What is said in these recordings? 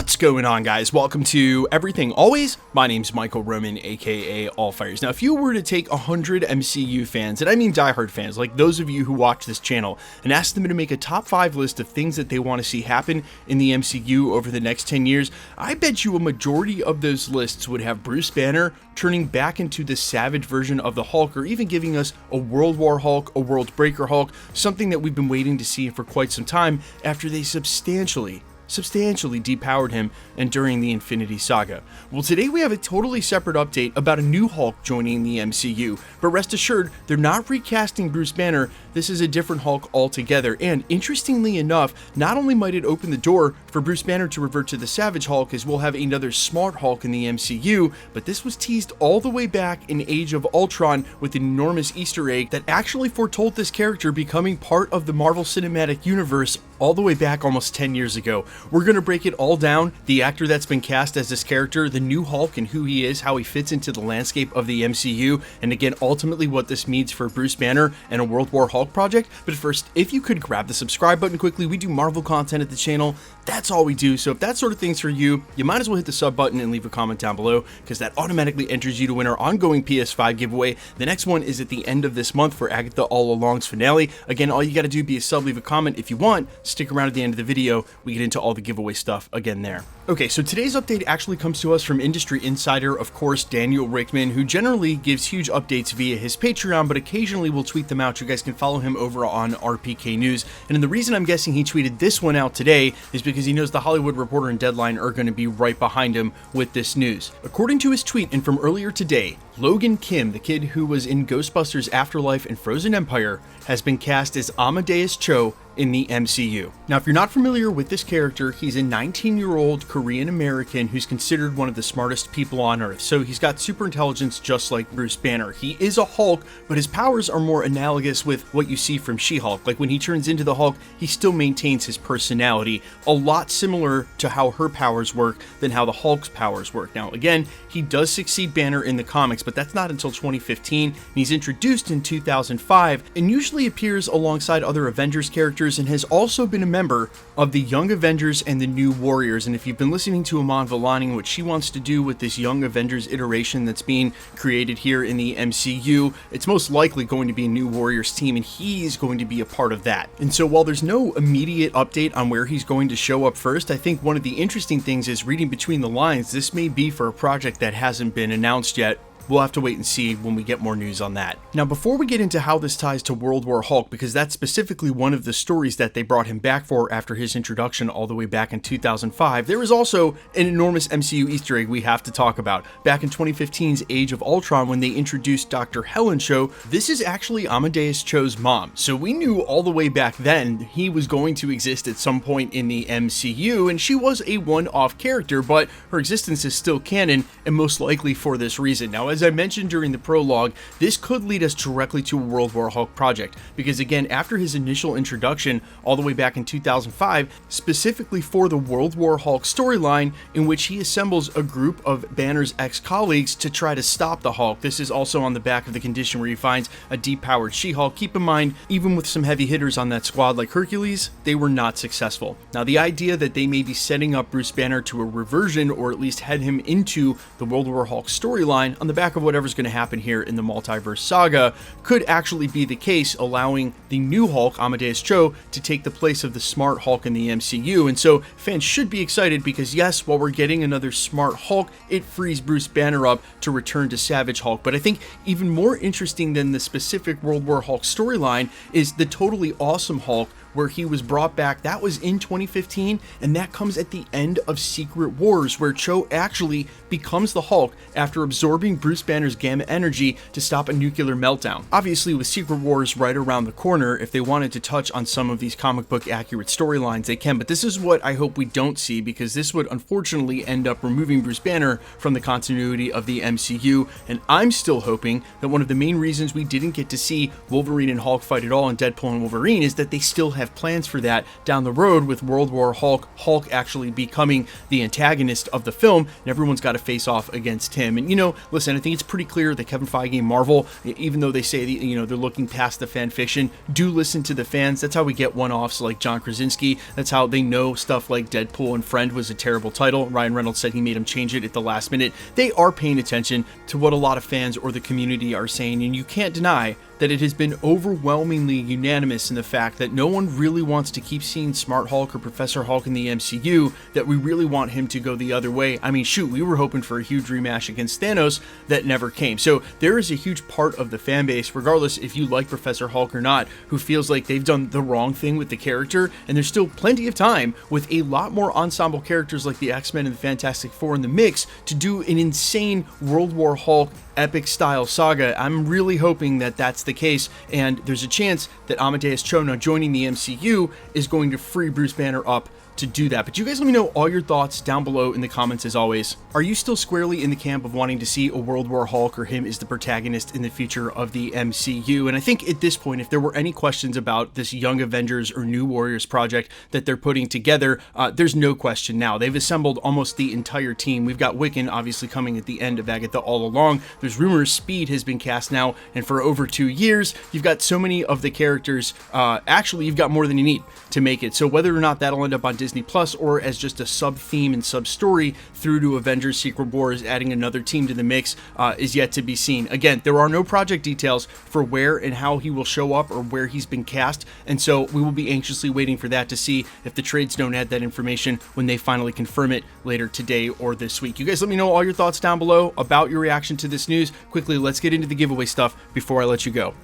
What's going on, guys? Welcome to Everything Always. My name's Michael Roman, aka Allfires. Now, if you were to take 100 MCU fans, and I mean diehard fans, like those of you who watch this channel, and ask them to make a top 5 list of things that they want to see happen in the MCU over the next 10 years, I bet you a majority of those lists would have Bruce Banner turning back into the savage version of the Hulk, or even giving us a World War Hulk, a World Breaker Hulk, something that we've been waiting to see for quite some time after they substantially depowered him and during the Infinity Saga. Well, today we have a totally separate update about a new Hulk joining the MCU, but rest assured, they're not recasting Bruce Banner. This is a different Hulk altogether, and interestingly enough, not only might it open the door for Bruce Banner to revert to the Savage Hulk, as we'll have another smart Hulk in the MCU, but this was teased all the way back in Age of Ultron with an enormous Easter egg that actually foretold this character becoming part of the Marvel Cinematic Universe all the way back almost 10 years ago. We're going to break it all down, the actor that's been cast as this character, the new Hulk and who he is, how he fits into the landscape of the MCU, and again, ultimately what this means for Bruce Banner and a World War Hulk project. But first, if you could grab the subscribe button quickly, we do Marvel content at the channel. That's all we do, so if that sort of thing's for you, you might as well hit the sub button and leave a comment down below, because that automatically enters you to win our ongoing PS5 giveaway. The next one is at the end of this month for Agatha All Along's finale. Again, all you got to do be a sub, leave a comment if you want, stick around at the end of the video, we get into all the giveaway stuff again there. Okay, so today's update actually comes to us from industry insider, of course, Daniel Rickman, who generally gives huge updates via his Patreon, but occasionally will tweet them out. You guys can follow him over on RPK News. And the reason I'm guessing he tweeted this one out today is because he knows the Hollywood Reporter and Deadline are going to be right behind him with this news. According to his tweet, and from earlier today, Logan Kim, the kid who was in Ghostbusters Afterlife and Frozen Empire, has been cast as Amadeus Cho in the MCU. Now, if you're not familiar with this character, he's a 19-year-old Korean American who's considered one of the smartest people on Earth. So he's got super intelligence just like Bruce Banner. He is a Hulk, but his powers are more analogous with what you see from She-Hulk. Like when he turns into the Hulk, he still maintains his personality, a lot similar to how her powers work than how the Hulk's powers work. Now, again, he does succeed Banner in the comics, but that's not until 2015, and he's introduced in 2005, and usually appears alongside other Avengers characters, and has also been a member of the Young Avengers and the New Warriors. And if you've been listening to Iman Vellani, what she wants to do with this Young Avengers iteration that's being created here in the MCU, it's most likely going to be a New Warriors team, and he's going to be a part of that. And so while there's no immediate update on where he's going to show up first, I think one of the interesting things is reading between the lines, this may be for a project that hasn't been announced yet. We'll have to wait and see when we get more news on that. Now, before we get into how this ties to World War Hulk, because that's specifically one of the stories that they brought him back for after his introduction all the way back in 2005, there is also an enormous MCU Easter egg we have to talk about. Back in 2015's Age of Ultron, when they introduced Dr. Helen Cho, this is actually Amadeus Cho's mom. So we knew all the way back then he was going to exist at some point in the MCU, and she was a one-off character, but her existence is still canon, and most likely for this reason. Now, as I mentioned during the prologue, this could lead us directly to a World War Hulk project, because again, after his initial introduction all the way back in 2005, specifically for the World War Hulk storyline, in which he assembles a group of Banner's ex-colleagues to try to stop the Hulk. This is also on the back of the condition where he finds a depowered She-Hulk. Keep in mind, even with some heavy hitters on that squad like Hercules, they were not successful. Now, the idea that they may be setting up Bruce Banner to a reversion, or at least head him into the World War Hulk storyline on the back of whatever's going to happen here in the Multiverse Saga, could actually be the case, allowing the new Hulk, Amadeus Cho, to take the place of the smart Hulk in the MCU. And so fans should be excited, because yes, while we're getting another smart Hulk, it frees Bruce Banner up to return to Savage Hulk. But I think even more interesting than the specific World War Hulk storyline is the totally awesome Hulk, where he was brought back. That was in 2015, and that comes at the end of Secret Wars, where Cho actually becomes the Hulk after absorbing Bruce Banner's gamma energy to stop a nuclear meltdown. Obviously, with Secret Wars right around the corner, if they wanted to touch on some of these comic book accurate storylines, they can, but this is what I hope we don't see, because this would unfortunately end up removing Bruce Banner from the continuity of the MCU, and I'm still hoping that one of the main reasons we didn't get to see Wolverine and Hulk fight at all in Deadpool and Wolverine is that they still have have plans for that down the road with World War Hulk actually becoming the antagonist of the film, and everyone's got to face off against him. And, listen, I think it's pretty clear that Kevin Feige and Marvel, even though they say, they're looking past the fan fiction, do listen to the fans. That's how we get one-offs like John Krasinski. That's how they know stuff like Deadpool and Friend was a terrible title. Ryan Reynolds said he made him change it at the last minute. They are paying attention to what a lot of fans or the community are saying, and you can't deny that it has been overwhelmingly unanimous in the fact that no one really wants to keep seeing Smart Hulk or Professor Hulk in the MCU, that we really want him to go the other way. I mean, shoot, we were hoping for a huge rematch against Thanos that never came. So there is a huge part of the fan base, regardless if you like Professor Hulk or not, who feels like they've done the wrong thing with the character, and there's still plenty of time with a lot more ensemble characters like the X-Men and the Fantastic Four in the mix to do an insane World War Hulk epic style saga. I'm really hoping that that's the case, and there's a chance that Amadeus Cho now joining the MCU is going to free Bruce Banner up to do that. But you guys let me know all your thoughts down below in the comments as always. Are you still squarely in the camp of wanting to see a World War Hulk or him as the protagonist in the future of the MCU? And I think at this point, if there were any questions about this Young Avengers or New Warriors project that they're putting together, there's no question now. They've assembled almost the entire team. We've got Wiccan obviously coming at the end of Agatha all along. There's rumors Speed has been cast now, and for over 2 years, you've got so many of the characters. Actually, you've got more than you need to make it. So whether or not that'll end up on Disney Plus or as just a sub-theme and sub-story through to Avengers Secret Wars, adding another team to the mix, is yet to be seen. Again, there are no project details for where and how he will show up or where he's been cast, and so we will be anxiously waiting for that to see if the trades don't add that information when they finally confirm it later today or this week. You guys let me know all your thoughts down below about your reaction to this news. Quickly, let's get into the giveaway stuff before I let you go.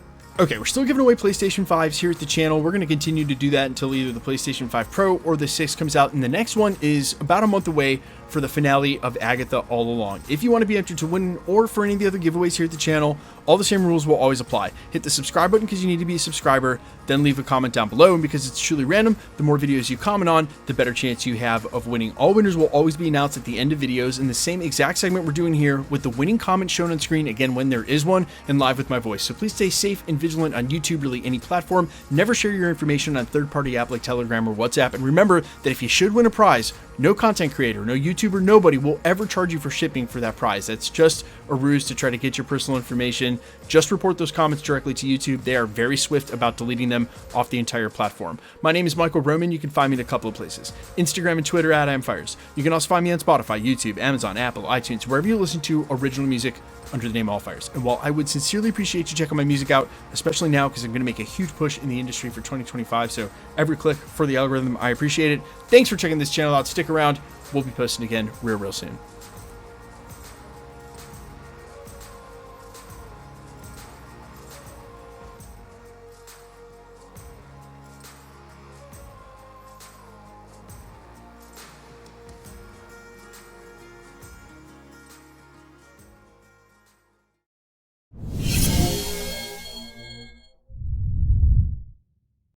Okay, we're still giving away PlayStation 5s here at the channel. We're going to continue to do that until either the PlayStation 5 Pro or the 6 comes out, and the next one is about a month away for the finale of Agatha All Along. If you want to be entered to win or for any of the other giveaways here at the channel, all the same rules will always apply. Hit the subscribe button because you need to be a subscriber, then leave a comment down below, and because it's truly random, the more videos you comment on, the better chance you have of winning. All winners will always be announced at the end of videos in the same exact segment we're doing here, with the winning comment shown on screen, again when there is one, and live with my voice. So please stay safe and vigilant on YouTube, really any platform. Never share your information on third-party app like Telegram or WhatsApp, and remember that if you should win a prize, no content creator, no YouTuber, nobody will ever charge you for shipping for that prize. That's just a ruse to try to get your personal information. Just report those comments directly to YouTube. They are very swift about deleting them off the entire platform. My name is Michael Roman. You can find me in a couple of places. Instagram and Twitter at @IamFires. You can also find me on Spotify, YouTube, Amazon, Apple, iTunes, wherever you listen to original music under the name Allfires. And while I would sincerely appreciate you checking my music out, especially now because I'm going to make a huge push in the industry for 2025, so every click for the algorithm, I appreciate it. Thanks for checking this channel out. Stick around. We'll be posting again real soon.